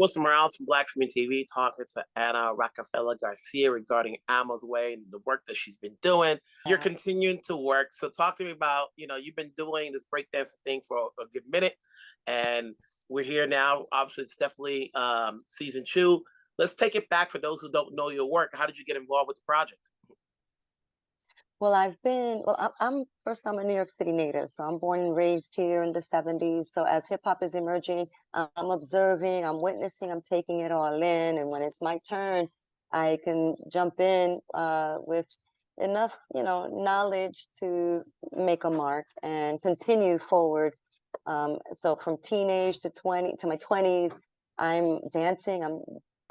Wilson Morales from Black Women TV talking to Anna Rockefeller Garcia regarding Alma's Way and the work that she's been doing. You're continuing to work. So talk to me about, you've been doing this breakdancing thing for a good minute. And we're here now. Obviously, it's definitely season 2. Let's take it back for those who don't know your work. How did you get involved with the project? Well, I'm a New York City native, so I'm born and raised here in the 70s. So as hip hop is emerging, I'm observing, I'm witnessing, I'm taking it all in. And when it's my turn, I can jump in with enough, knowledge to make a mark and continue forward. So from teenage to my 20s, I'm dancing, I'm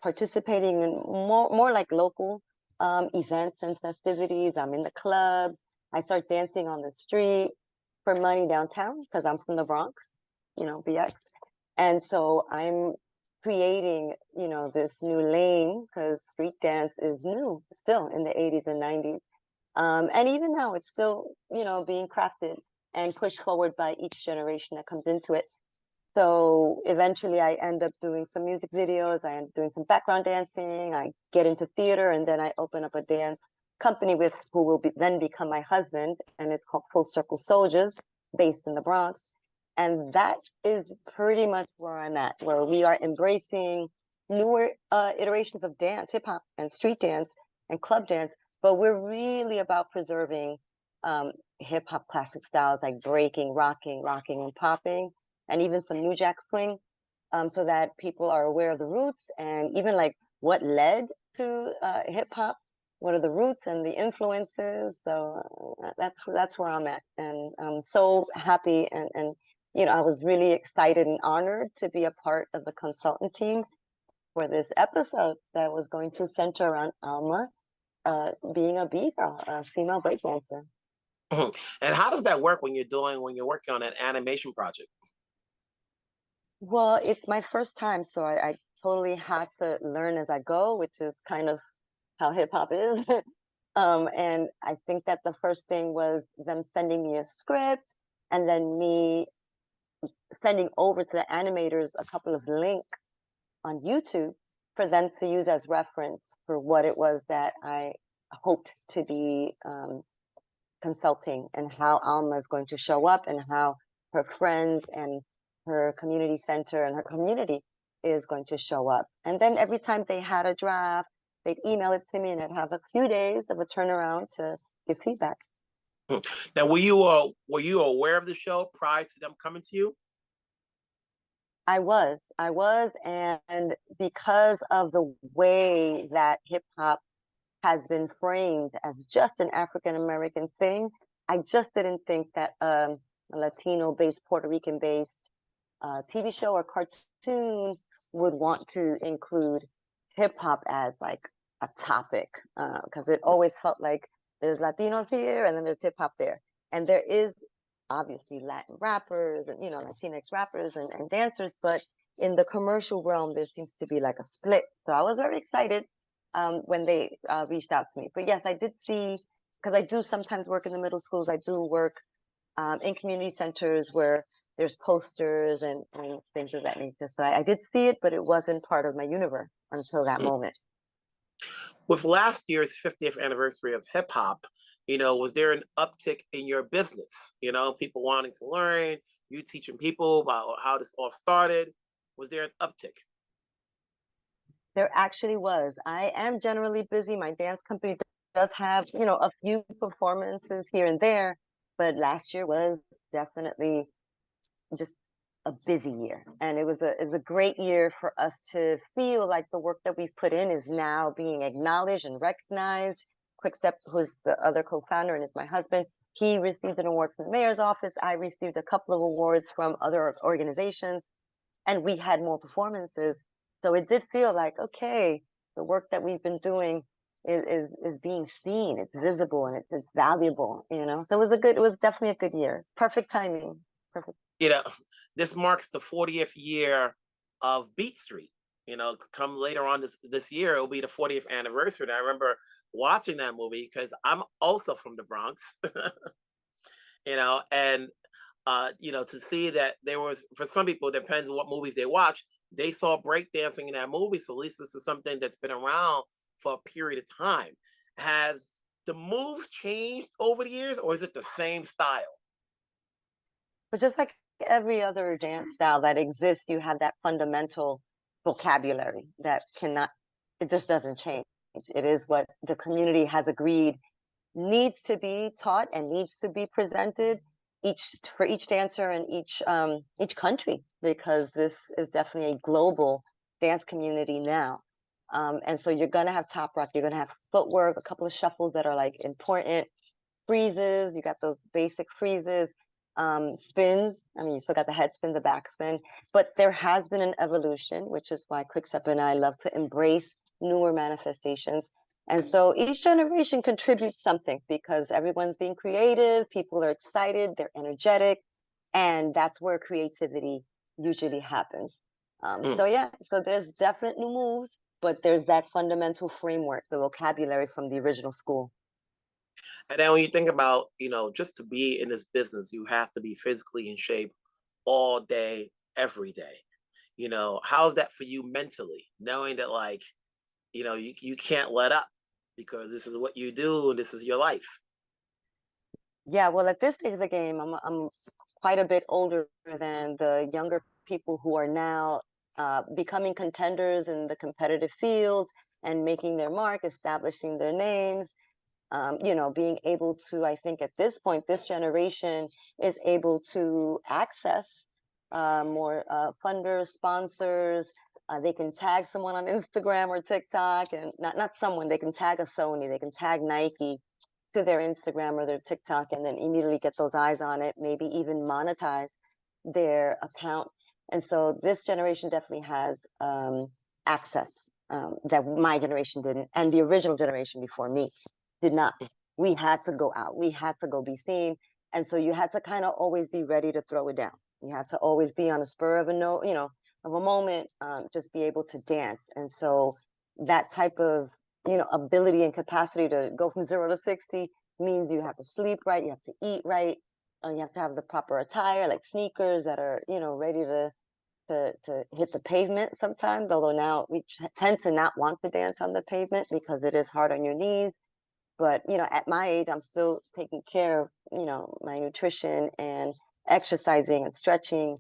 participating in more like local events and festivities. I'm in the clubs. I start dancing on the street for money downtown because I'm from the Bronx, BX. And so I'm creating, this new lane because street dance is new still in the 80s and 90s. And even now it's still, being crafted and pushed forward by each generation that comes into it. So eventually I end up doing some music videos, I end up doing some background dancing, I get into theater, and then I open up a dance company with who will then become my husband, and it's called Full Circle Soldiers, based in the Bronx. And that is pretty much where I'm at, where we are embracing newer iterations of dance, hip hop and street dance and club dance, but we're really about preserving hip hop classic styles like breaking, rocking and popping, and even some New Jack Swing, so that people are aware of the roots and even like what led to hip hop, what are the roots and the influences. So that's where I'm at, and I'm so happy and I was really excited and honored to be a part of the consultant team for this episode that was going to center around Alma being a B girl, a female breakdancer. And how does that work when you're working on an animation project? Well, it's my first time, so I totally had to learn as I go, which is kind of how hip hop is. And I think that the first thing was them sending me a script and then me sending over to the animators a couple of links on YouTube for them to use as reference for what it was that I hoped to be consulting, and how Alma is going to show up and how her friends and her community center and her community is going to show up. And then every time they had a draft, they'd email it to me, and I'd have a few days of a turnaround to give feedback. Now, were you aware of the show prior to them coming to you? I was, and because of the way that hip hop has been framed as just an African American thing, I just didn't think that a Latino-based, Puerto Rican-based TV show or cartoon would want to include hip hop as like a topic, because it always felt like there's Latinos here and then there's hip hop there, and there is obviously Latin rappers and Latinx rappers and dancers, but in the commercial realm there seems to be like a split. So I was very excited when they reached out to me. But yes, I did see, because I do sometimes work in the middle schools, I do work in community centers where there's posters and things of that nature. So I did see it, but it wasn't part of my universe until that moment. With last year's 50th anniversary of hip hop, was there an uptick in your business? People wanting to learn, you teaching people about how this all started. Was there an uptick? There actually was. I am generally busy. My dance company does have, a few performances here and there, but last year was definitely just a busy year. And it was a great year for us to feel like the work that we've put in is now being acknowledged and recognized. Quickstep, who's the other co-founder and is my husband, he received an award from the mayor's office. I received a couple of awards from other organizations, and we had more performances. So it did feel like, okay, the work that we've been doing is being seen, it's visible, and it's valuable, So it was definitely a good year. Perfect timing. Perfect. This marks the 40th year of Beat Street. Come later on this year, it'll be the 40th anniversary. And I remember watching that movie because I'm also from the Bronx, and to see that there was, for some people, it depends on what movies they watch, they saw breakdancing in that movie. So at least this is something that's been around for a period of time. Has the moves changed over the years, or is it the same style? But just like every other dance style that exists, you have that fundamental vocabulary that cannot, it just doesn't change. It is what the community has agreed needs to be taught and needs to be presented each for each dancer in each country, because this is definitely a global dance community now. And so you're gonna have top rock, you're gonna have footwork, a couple of shuffles that are like important, freezes, you got those basic freezes, spins. I mean, you still got the head spin, the back spin, but there has been an evolution, which is why Quickstep and I love to embrace newer manifestations. And so each generation contributes something because everyone's being creative, people are excited, they're energetic, and that's where creativity usually happens. Mm. So yeah, so there's definite new moves, but there's that fundamental framework, the vocabulary from the original school. And then when you think about, just to be in this business, you have to be physically in shape all day, every day. How's that for you mentally, knowing that like, you can't let up because this is what you do and this is your life. Yeah, well, at this stage of the game, I'm quite a bit older than the younger people who are now becoming contenders in the competitive field and making their mark, establishing their names. Being able to, I think at this point, this generation is able to access more funders, sponsors. They can tag someone on Instagram or TikTok, and not someone. They can tag a Sony, they can tag Nike to their Instagram or their TikTok, and then immediately get those eyes on it. Maybe even monetize their account. And so this generation definitely has access that my generation didn't, and the original generation before me did not. We had to go out. We had to go be seen. And so you had to kind of always be ready to throw it down. You had to always be on a spur of a note, of a moment, just be able to dance. And so that type of, ability and capacity to go from 0 to 60 means you have to sleep right, you have to eat right, you have to have the proper attire, like sneakers that are, ready to hit the pavement sometimes. Although now we tend to not want to dance on the pavement because it is hard on your knees. But at my age, I'm still taking care of my nutrition and exercising and stretching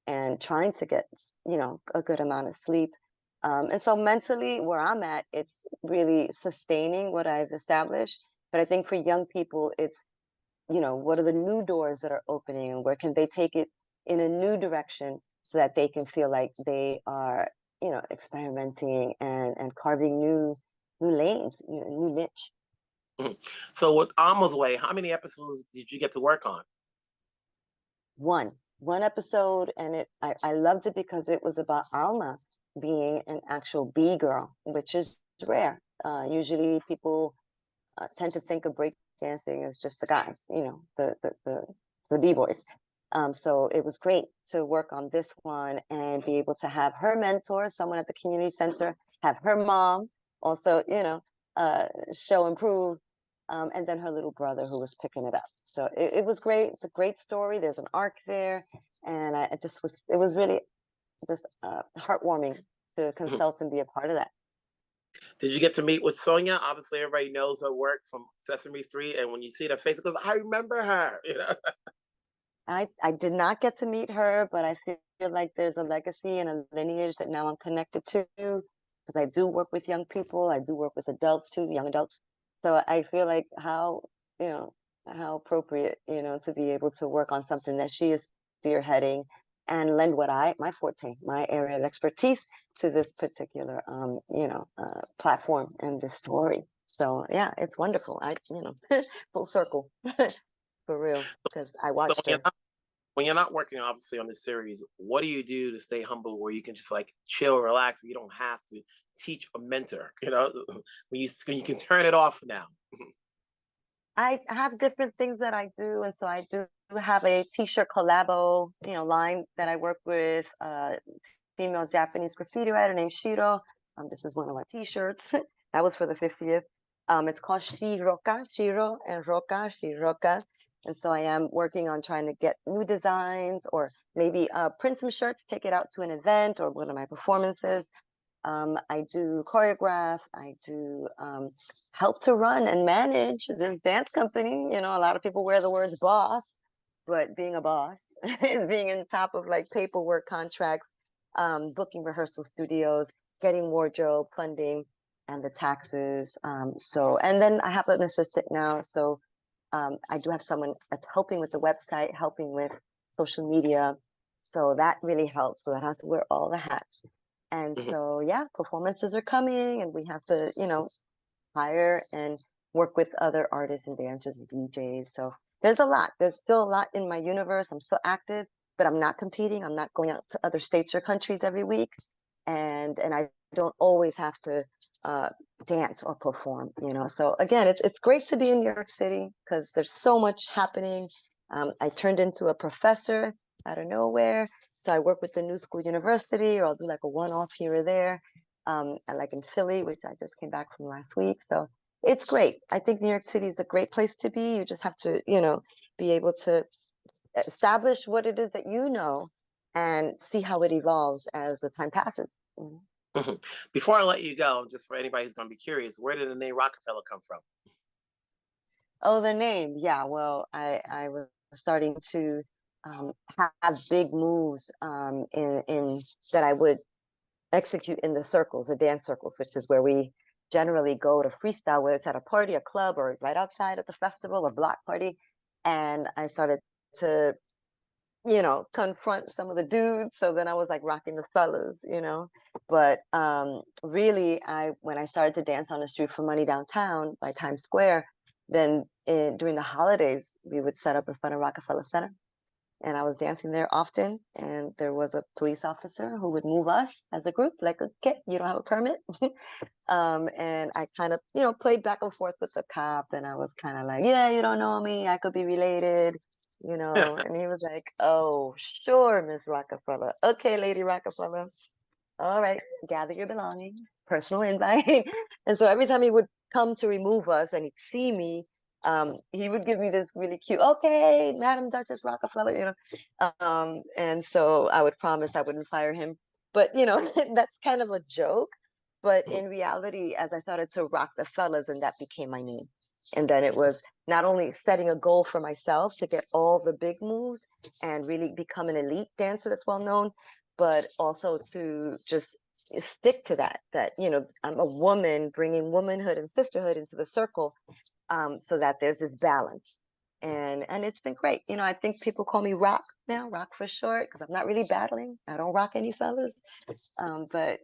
and trying to get a good amount of sleep. And so mentally, where I'm at, it's really sustaining what I've established. But I think for young people, it's what are the new doors that are opening and where can they take it in a new direction so that they can feel like they are experimenting and carving new lanes, new niche. Mhm. So with Alma's Way, how many episodes did you get to work on? One episode, and I loved it because it was about Alma being an actual B girl, which is rare. Usually people tend to think of break dancing as just the guys, the B boys. So it was great to work on this one and be able to have her mentor, someone at the community center, have her mom also, show and prove, and then her little brother who was picking it up. So it was great. It's a great story. There's an arc there, and it was really just heartwarming to consult and be a part of that. Did you get to meet with Sonia? Obviously, everybody knows her work from Sesame Street, and when you see her face, it goes, "I remember her." I did not get to meet her, but I feel like there's a legacy and a lineage that now I'm connected to because I do work with young people. I do work with adults too, young adults. So I feel like you know, how appropriate, to be able to work on something that she is spearheading and lend my forte, my area of expertise to this particular, platform and this story. So yeah, it's wonderful. Full circle for real, because I So watched her. when you're not working, obviously, on this series, what do you do to stay humble, where you can just like chill, relax, where you don't have to teach a mentor? When you can turn it off now. I have different things that I do, and so I do have a t-shirt collabo, line that I work with female Japanese graffiti writer named Shiro. This is one of my t-shirts. That was for the 50th. It's called Shiroka, Shiro and Roka, Shiroka. And so I am working on trying to get new designs, or maybe print some shirts, take it out to an event or one of my performances. I do choreograph. I do help to run and manage this dance company. You know, a lot of people wear the words boss, but being a boss is being on top of like paperwork, contracts, booking rehearsal studios, getting wardrobe funding, and the taxes. And then I have an assistant now. So I do have someone that's helping with the website, helping with social media. So that really helps. So I have to wear all the hats. And Mhm. so, yeah, performances are coming, and we have to, hire and work with other artists and dancers and DJs. So there's a lot. There's still a lot in my universe. I'm still active, but I'm not competing. I'm not going out to other states or countries every week. And I don't always have to dance or perform, So again, it's great to be in New York City because there's so much happening. I turned into a professor out of nowhere. So I work with the New School University, or I'll do like a one-off here or there. And like in Philly, which I just came back from last week. So it's great. I think New York City is a great place to be. You just have to, be able to establish what it is that you know and see how it evolves as the time passes. Mhm. Mhm. Before I let you go, just for anybody who's going to be curious, where did the name Rockefeller come from? Oh, the name. Yeah. Well, I was starting to have big moves in that I would execute in the circles, the dance circles, which is where we generally go to freestyle, whether it's at a party, a club, or right outside at the festival or block party. And I started to, confront some of the dudes. So then I was like rocking the fellas. But really, when I started to dance on the street for money downtown by Times Square, then during the holidays, we would set up in front of Rockefeller Center, and I was dancing there often. And there was a police officer who would move us as a group, like, okay, you don't have a permit. And I kind of, played back and forth with the cop, and I was kind of like, yeah, you don't know me, I could be related. And he was like, oh, sure, Miss Rockefeller. Okay, Lady Rockefeller. All right, gather your belongings, personal invite. And so every time he would come to remove us and he'd see me, he would give me this really cute, okay, Madam Duchess Rockefeller. And so I would promise I wouldn't fire him. But, that's kind of a joke. But in reality, as I started to rock the fellas, and that became my name. And then it was not only setting a goal for myself to get all the big moves and really become an elite dancer that's well known, but also to just stick to that I'm a woman bringing womanhood and sisterhood into the circle, so that there's this balance. And it's been great. I think people call me Rock now, Rock for short, because I'm not really battling. I don't rock any fellas. But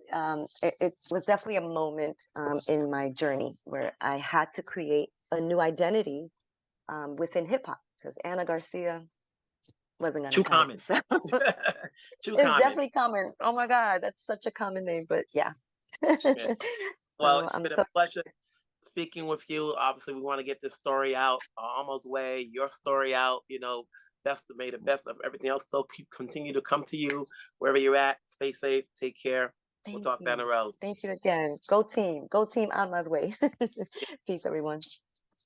it was definitely a moment in my journey where I had to create a new identity within hip hop, because Anna Garcia wasn't going to Too cut it. common. So Too it's common. definitely common. Oh my God, that's such a common name, but yeah. Yeah. Well, So it's I'm been a so pleasure speaking with you. Obviously, we want to get this story out, Almost way, your story out. Best to make the best of everything else. Still continue to come to you wherever you're at. Stay safe. Take care. We'll thank talk down the you. road. Thank you again. Go team. Go team Alma's way. Peace, everyone.